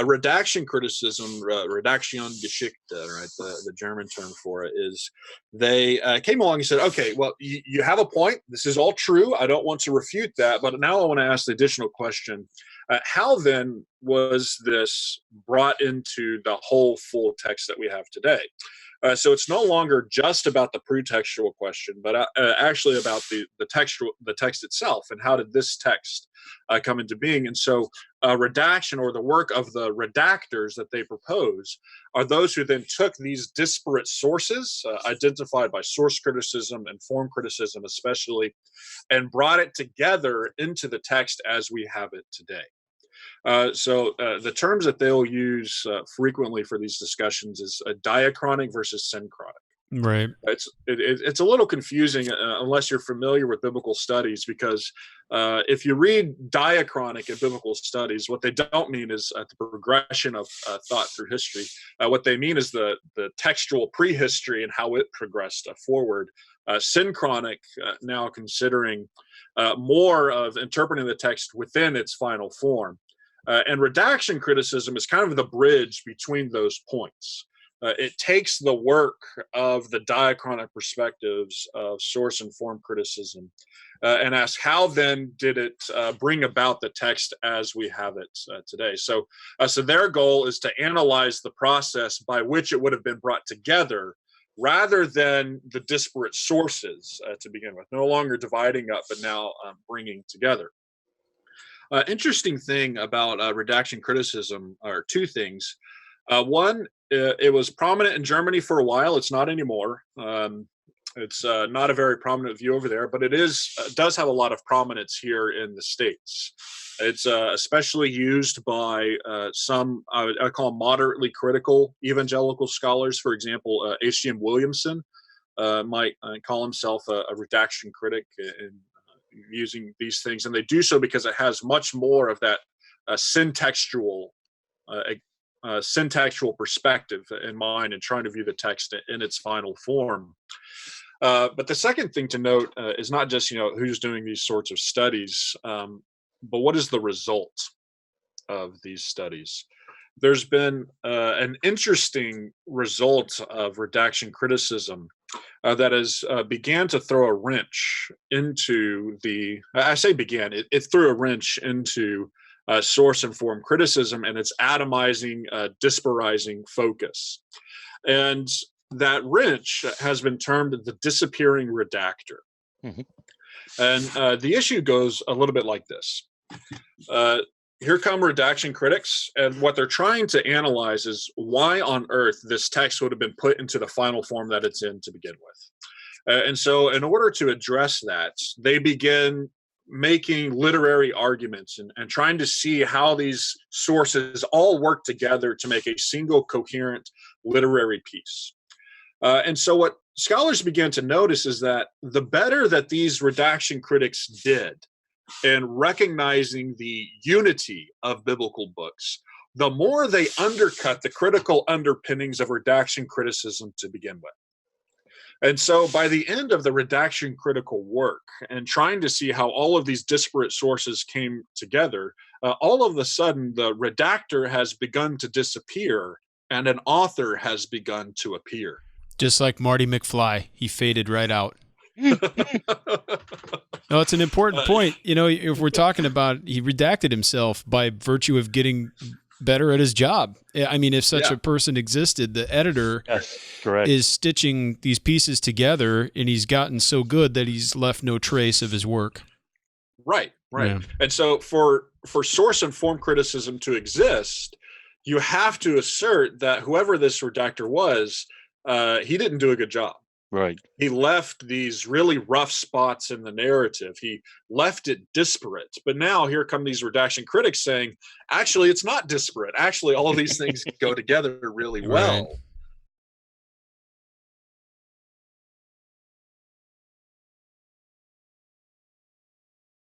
Redaction criticism, Redaction Geschichte, right? The German term for it is they came along and said, okay, well, you have a point. This is all true. I don't want to refute that. But now I want to ask the additional question. How then was this brought into the whole full text that we have today? So it's no longer just about the pretextual question, but actually about the text itself, and how did this text come into being? And so, redaction, or the work of the redactors that they propose, are those who then took these disparate sources, identified by source criticism and form criticism especially, and brought it together into the text as we have it today. So the terms that they'll use frequently for these discussions is diachronic versus synchronic. Right. It's a little confusing unless you're familiar with biblical studies, because if you read diachronic in biblical studies, what they don't mean is the progression of thought through history. What they mean is the textual prehistory and how it progressed forward. Synchronic, now considering more of interpreting the text within its final form. And redaction criticism is kind of the bridge between those points. It takes the work of the diachronic perspectives of source and form criticism and asks, how then did it bring about the text as we have it today? So their goal is to analyze the process by which it would have been brought together, rather than the disparate sources to begin with. No longer dividing up, but now bringing together. Interesting thing about redaction criticism are two things. One, it was prominent in Germany for a while. It's not anymore. It's not a very prominent view over there, but it does have a lot of prominence here in the States. It's especially used by some, I call them moderately critical evangelical scholars. For example, H.G.M. Williamson might call himself a redaction critic in using these things, and they do so because it has much more of that syntextual perspective in mind, and trying to view the text in its final form. But the second thing to note is not just who's doing these sorts of studies, but what is the result of these studies? There's been an interesting result of redaction criticism that has began to throw a wrench into it threw a wrench into source and form criticism and its atomizing, disparizing focus. And that wrench has been termed the disappearing redactor. Mm-hmm. And the issue goes a little bit like this. Here come redaction critics, and what they're trying to analyze is why on earth this text would have been put into the final form that it's in to begin with. And so in order to address that, they begin making literary arguments and trying to see how these sources all work together to make a single coherent literary piece. And so what scholars began to notice is that the better that these redaction critics did in recognizing the unity of biblical books, the more they undercut the critical underpinnings of redaction criticism to begin with. And so by the end of the redaction critical work and trying to see how all of these disparate sources came together, all of a sudden the redactor has begun to disappear and an author has begun to appear. Just like Marty McFly, he faded right out. No, it's an important point. If we're talking about he redacted himself by virtue of getting better at his job. I mean, if such a person existed, the editor is stitching these pieces together, and he's gotten so good that he's left no trace of his work. Right. Yeah. And so for source and form criticism to exist, you have to assert that whoever this redactor was, he didn't do a good job. Right. He left these really rough spots in the narrative. He left it disparate. But now here come these redaction critics saying, actually, it's not disparate. Actually, all of these things go together really well.